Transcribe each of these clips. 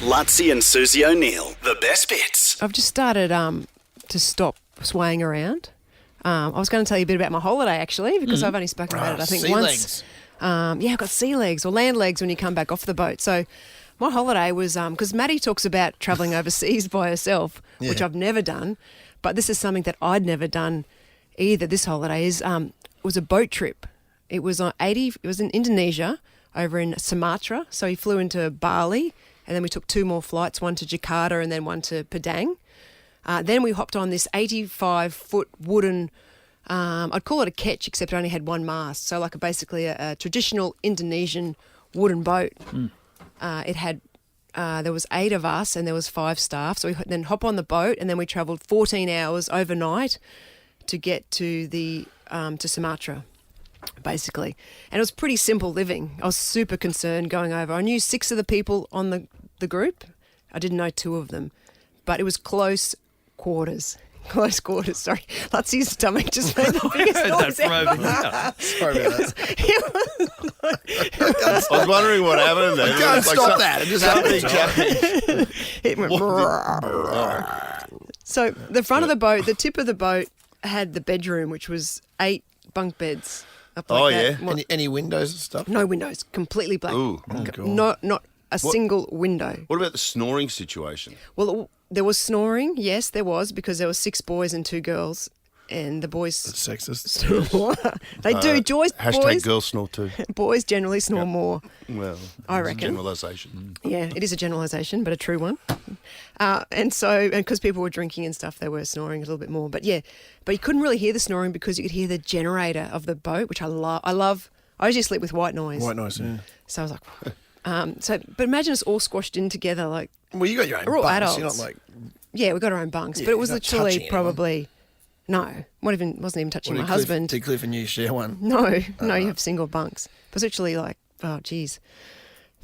Luttsy and Susie O'Neill. The best bits. I've just started to stop swaying around. I was going to tell you a bit about my holiday, actually, because I've only spoken about it, I think, sea once. legs. I've got sea legs or land legs when you come back off the boat. So my holiday was, because Maddie talks about travelling overseas by herself, which I've never done, but this is something that I'd never done either. This holiday was a boat trip. It was it was in Indonesia, over in Sumatra. So he flew into Bali, and then we took 2 more flights, one to Jakarta and then one to Padang. Then we hopped on this 85-foot wooden, I'd call it a ketch, except it only had one mast. So like basically a traditional Indonesian wooden boat. It had, there was 8 of us and there was 5 staff. So we then hop on the boat and then we travelled 14 hours overnight to get to to Sumatra, basically. And it was pretty simple living. I was super concerned going over. I knew 6 of the people on the group. I didn't know 2 of them. But it was close quarters. Close quarters, sorry. Lutsy's stomach just made the biggest noise ever. Sorry about that. I was wondering what happened there. I can't stop that. It just happened. It went So the front of the boat, the tip of the boat had the bedroom, which was 8 bunk beds. Up like that. Yeah. Any windows and stuff? No windows, completely black. Ooh. Not a single window. What about the snoring situation? Well, there was snoring. Yes, there was, because there were 6 boys and 2 girls, and the boys Sexist. snore. They do. Boys, Girls snore too. boys generally snore more. Well, I it's a reckon. generalisation. Yeah, it is a generalisation, but a true one. And because people were drinking and stuff, they were snoring a little bit more. But you couldn't really hear the snoring because you could hear the generator of the boat, which I love. I usually sleep with white noise. White noise, yeah. So I was like, but imagine us all squashed in together, like. Well, you got your own We're all bunks. adults. You're not like... Yeah, we got our own bunks, Yeah, but it was you're not literally touching probably wasn't even touching my husband. Did Cliff and you share one? No, you have single bunks. It was literally like,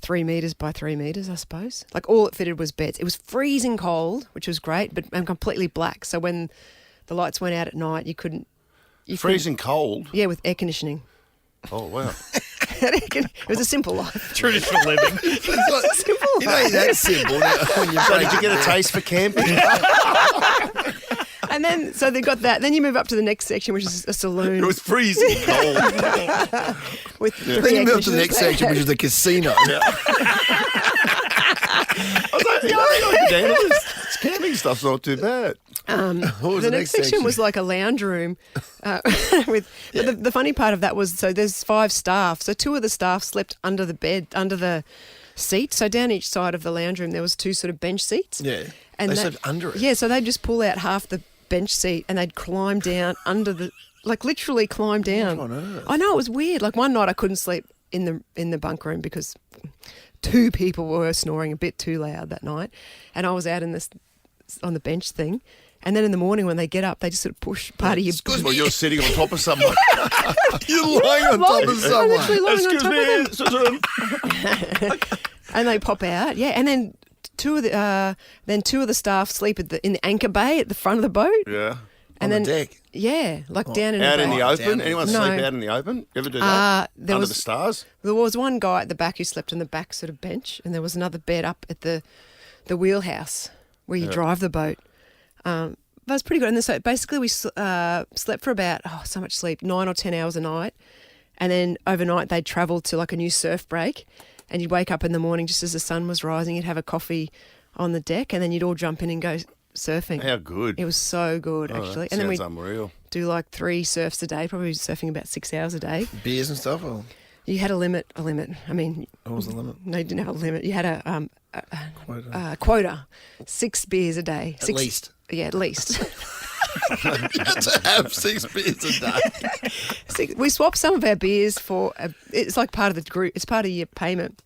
3 metres by 3 metres, I suppose. Like all it fitted was beds. It was freezing cold, which was great, but completely black. So when the lights went out at night, you couldn't. Freezing cold? Yeah, with air conditioning. Oh, wow. It was a simple life. Traditional living. It's a simple You know, that's simple. When you So break did you get a taste for camping? And then, so they got that. Then you move up to the next section, which is a saloon. It was freezing cold. With Then you move to the next section, which is the casino. I was like, this camping stuff's not too bad. What was The next section was like a lounge room. But the funny part of that was, so there's 5 staff. So 2 of the staff slept under the bed, under the seat. So down each side of the lounge room, there was 2 sort of bench seats. Yeah. And They slept under it. Yeah, so they'd just pull out half the bench seat and they'd climb down under the, like literally climb down. What on earth? I know, it was weird. Like one night I couldn't sleep in the bunk room because 2 people were snoring a bit too loud that night, and I was out on the bench thing. And then in the morning when they get up, they just sort of push part of your... Well, you're sitting on top of someone. You're lying on top of I'm someone. literally lying on Excuse top of them. me. And they pop out, yeah. And then 2 of the staff sleep in the anchor bay at the front of the boat. Yeah. And On then the deck? Yeah, like down in Out the in the bay. open? Down. Anyone No. sleep out in the open? You ever do that? Under the stars? There was one guy at the back who slept on the back sort of bench, and there was another bed up at the wheelhouse where you drive the boat. That was pretty good. And then, so basically we slept for about, so much sleep, 9 or 10 hours a night. And then overnight they'd travel to like a new surf break, and you'd wake up in the morning just as the sun was rising, you'd have a coffee on the deck, and then you'd all jump in and go surfing. How good. It was so good, actually. That And then sounds we unreal. do like 3 surfs a day, probably surfing about 6 hours a day. Beers and stuff? Or You had a limit. I mean, what was the limit? no, you didn't have a limit. You had a quota, 6 beers a day. At least. Yeah, at least. You had to have 6 beers a day. We swapped some of our beers for, it's like part of the group, it's part of your payment.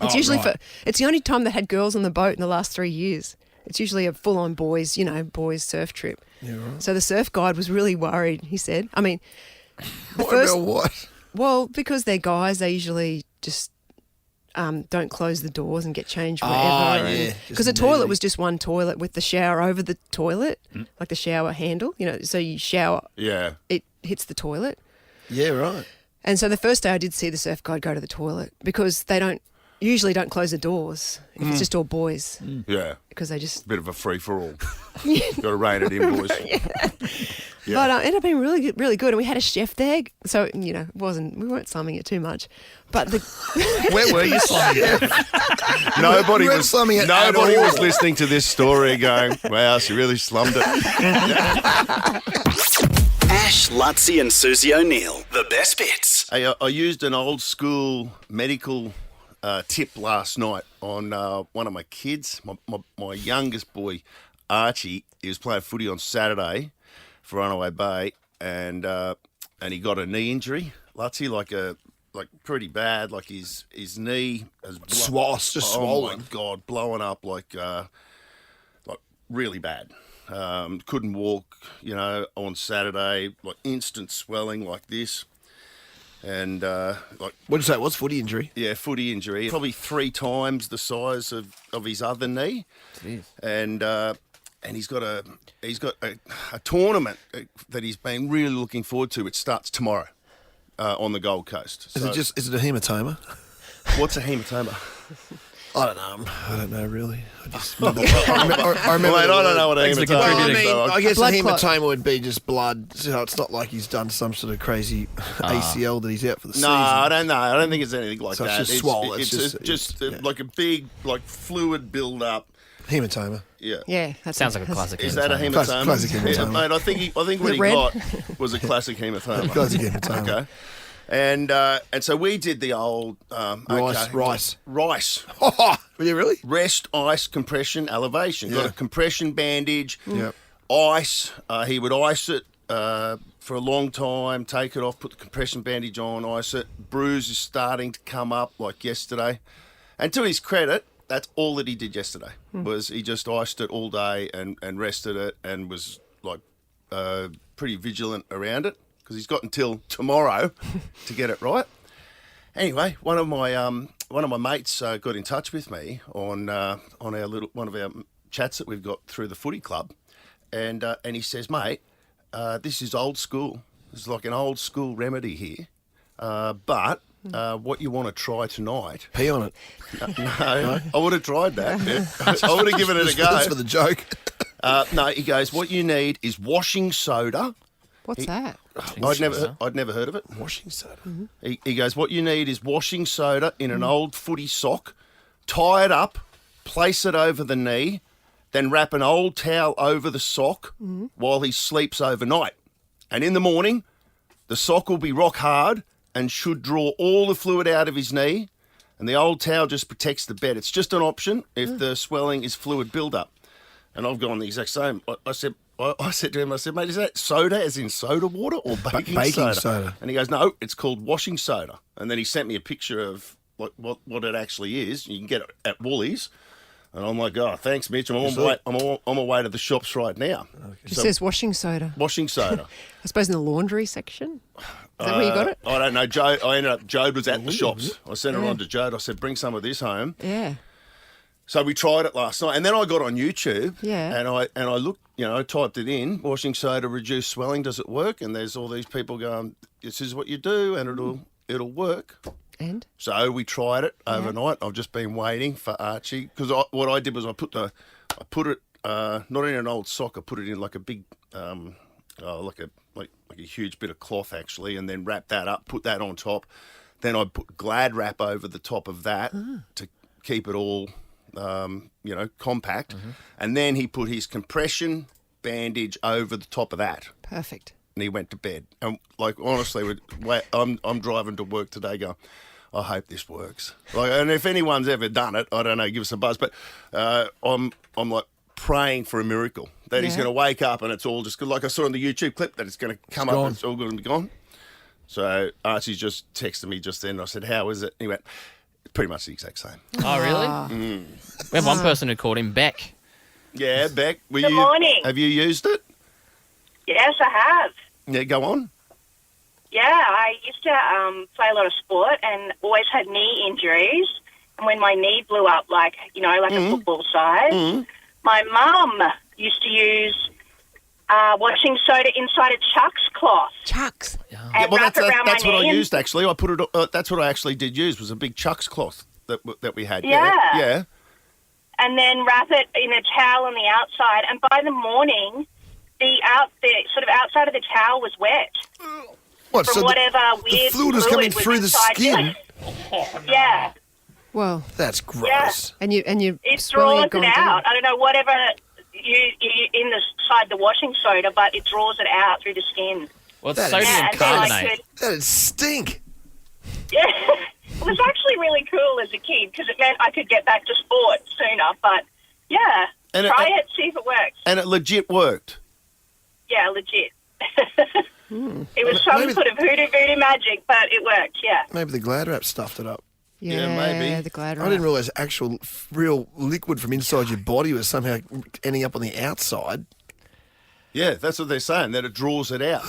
It's usually right. it's the only time that had girls on the boat in the last 3 years. It's usually a full-on boys surf trip. Yeah, right. So the surf guide was really worried, he said. I mean, About what? Well, because they're guys, they usually just don't close the doors and get changed wherever. yeah. Because the toilet was just one toilet with the shower over the toilet, like the shower handle, so you shower, Yeah. it hits the toilet. Yeah, right. And so the first day I did see the surf guide go to the toilet because they don't, usually don't close the doors if it's just all boys Yeah. because they just. Bit of a free-for-all. Got to rein it in, boys. Yeah. But it ended up being really good, and we had a chef there, so we weren't slumming it too much. But Where were you slumming it? Nobody You weren't was slumming it at Nobody all. was listening to this story going, wow, she really slummed it. Ash, Luttsy and Susie O'Neill. The best bits. Hey, I used an old school medical tip last night on one of my kids, my youngest boy, Archie. He was playing footy on Saturday for Runaway Bay, and he got a knee injury. Luttsy, like pretty bad. Like his knee has swollen. Oh my God, blowing up like really bad. Couldn't walk, on Saturday. Like instant swelling like this, and What did you say? What's footy injury? yeah, footy injury. Probably 3 times the size of his other knee. Jeez. And he's got a tournament that he's been really looking forward to. It starts tomorrow on the Gold Coast. Is it a hematoma? What's a hematoma? I don't know. I don't know really. I remember. Mate, I don't know what a Thanks for hematoma contributing. is. I guess a Blood clot. hematoma would be just blood. So it's not like he's done some sort of crazy ACL that he's out for the season. No, I don't know. I don't think it's anything like So it's that. just swollen. It's It's just yeah. like a big fluid build up. Hematoma. Yeah. yeah, that Sounds like a classic. Is that a hematoma. hematoma? Classic hematoma. Yeah, mate, I think what it he red? got was a classic hematoma. Classic hematoma. Okay. And so we did the old Rice. Rice. Were you really? Rest, ice, compression, elevation. Got Yeah. a compression bandage, Yep. ice. He would ice it for a long time, take it off, put the compression bandage on, ice it. Bruise is starting to come up like yesterday. And to his credit, that's all that he did yesterday, was he just iced it all day and rested it and was like pretty vigilant around it because he's got until tomorrow to get it right. Anyway, one of my mates got in touch with me on one of our chats that we've got through the footy club, and he says, mate, this is old school. This is like an old school remedy here, but what you want to try tonight? Pee on it. No, I would have tried that. I would have given it a go. That's for the joke. No, he goes, what you need is washing soda. What's that? I'd never heard of it. Washing soda. He goes, what you need is washing soda in an old footy sock, tie it up, place it over the knee, then wrap an old towel over the sock while he sleeps overnight. And in the morning, the sock will be rock hard and should draw all the fluid out of his knee, and the old towel just protects the bed. It's just an option if the swelling is fluid buildup. And I've gone the exact same. I said to him, mate, is that soda as in soda water or baking soda? And he goes, no, it's called washing soda. And then he sent me a picture of what it actually is. You can get it at Woolies. And I'm like, oh, thanks, Mitch. I'm on my way to the shops right now. It says washing soda. Washing soda. I suppose in the laundry section. Is that where you got it? I don't know. Jode was at the shops. I sent her on to Jode. I said, bring some of this home. Yeah. So we tried it last night, and then I got on YouTube, Yeah. and I looked, typed it in, washing soda reduce swelling. Does it work? And there's all these people going, this is what you do, and it'll work. And? So we tried it overnight. I've just been waiting for Archie because what I did was I put it not in an old sock. I put it in like a big, like a huge bit of cloth actually, and then wrap that up, put that on top. Then I put Glad wrap over the top of that to keep it all, compact. And then he put his compression bandage over the top of that. Perfect. And he went to bed. And honestly, I'm driving to work today going, I hope this works. And if anyone's ever done it, I don't know, give us a buzz. But I'm like praying for a miracle that he's going to wake up and it's all just good. Like I saw on the YouTube clip that it's going to come up and it's all going to be gone. So Archie just texted me just then. I said, how is it? And he went, pretty much the exact same. Oh, really? We have one person who called him Beck. Yeah, Beck. Good morning. Have you used it? Yes, I have. Yeah, go on. Yeah, I used to play a lot of sport and always had knee injuries. And when my knee blew up, like a football size, my mum used to use washing soda inside a Chuck's cloth. Chucks. And wrap it around that's my what knee. I used actually. I put it. That's what I actually did use was a big Chuck's cloth. that we had. Yeah. Yeah. And then wrap it in a towel on the outside. And by the morning, the sort of outside of the towel was wet What? from So whatever the weird fluid was coming was through the inside. skin. Yeah. Well, That's gross. and you It swelling draws had it gone down. out. I don't know, whatever you inside the washing soda, but it draws it out through the skin. Well, it's That is- sodium Yeah, and then I carbonate. could, That'd stink. yeah. It was actually really cool as a kid because it meant I could get back to sport sooner. But yeah, And try it, see if it works. And it legit worked. Yeah, legit. It was some Maybe- sort of voodoo magic, but it worked. Yeah. Maybe the Glad wrap stuffed it up. Yeah, maybe. the Glad I wrap. didn't realise actual real liquid from inside your body was somehow ending up on the outside. Yeah, that's what they're saying, that it draws it out.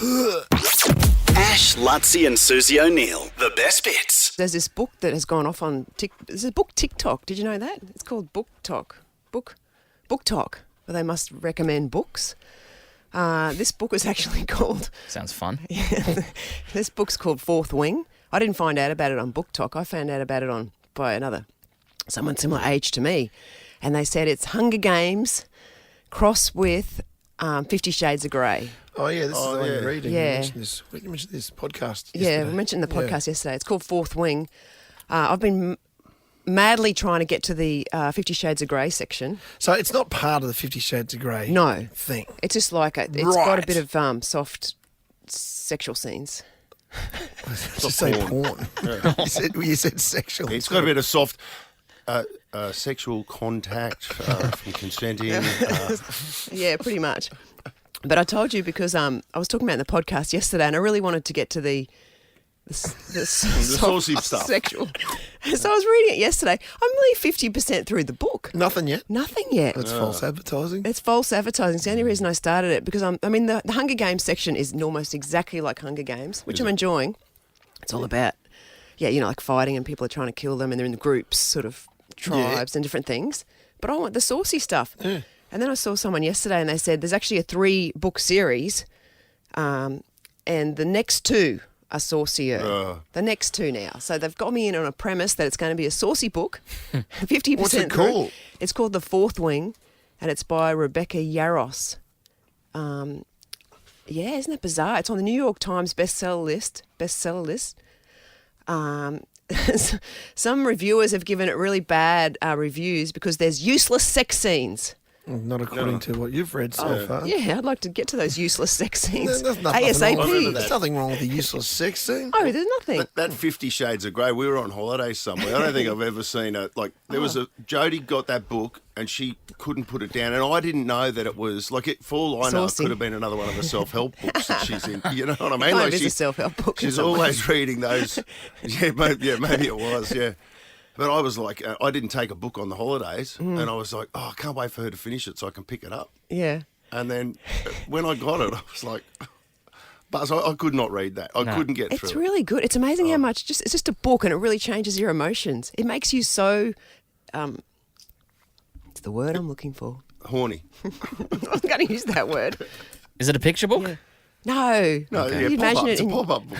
Ash, Luttsy and Susie O'Neill. The best bits. There's this book that has gone off on There's a book TikTok. Did you know that? It's called Book Talk, where they must recommend books. This book is actually called. Sounds fun. This book's called Fourth Wing. I didn't find out about it on Book Talk. I found out about it by someone similar age to me, and they said it's Hunger Games cross with 50 Shades of Grey. Oh, yeah, this is the one you're reading. Yeah. You mentioned this. You mentioned this podcast Yeah, yesterday. we mentioned in the podcast yesterday. It's called Fourth Wing. I've been madly trying to get to the 50 Shades of Grey section. So it's not part of the 50 Shades of Grey No. thing. It's just like it's got a Right. bit of soft sexual scenes. Just say porn. You said sexual. It's got a bit of soft sexual contact from consenting. Yeah, pretty much. But I told you because I was talking about it in the podcast yesterday, and I really wanted to get to the saucy stuff. sexual. So I was reading it yesterday. I'm only 50% through the book. Nothing yet. Nothing yet. That's false advertising. It's false advertising. It's the only reason I started it because the Hunger Games section is almost exactly like Hunger Games, which I'm enjoying. It's all about, like fighting and people are trying to kill them and they're in the groups, sort of tribes and different things. But I want the saucy stuff. Yeah. And then I saw someone yesterday and they said there's actually a 3-book series and the next 2 are saucier. The next 2 now. So they've got me in on a premise that it's going to be a saucy book. 50% What's it through. called? It's called The Fourth Wing and it's by Rebecca Yarros. Isn't that bizarre? It's on the New York Times bestseller list. Some reviewers have given it really bad reviews because there's useless sex scenes. Not according to what you've read so far. Yeah, I'd like to get to those useless sex scenes. There's nothing wrong with ASAP. There's nothing wrong with a useless sex scene. Oh, there's nothing. That 50 Shades of Grey, we were on holiday somewhere. I don't think I've ever seen it. Like, there was Jodie got that book and she couldn't put it down. And I didn't know that it was, for all I know, it Saucy. could have been another one of the self-help books that she's in. You know what I mean? Kind of is a self-help book in She's some always ways. reading those. Maybe it was, yeah. But I was like, I didn't take a book on the holidays. And I was like, I can't wait for her to finish it so I can pick it up. Yeah. And then when I got it, I was like, Buzz, I could not read that. I couldn't get through It's it. really good. It's amazing how much it's just a book and it really changes your emotions. It makes you so it's the word I'm looking for. Horny. I'm going to use that word. Is it a picture book? No. No, Can yeah, you pop-up. imagine It's it a in pop-up book.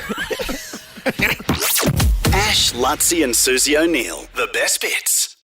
Ash, Luttsy and Susie O'Neill. The best bits.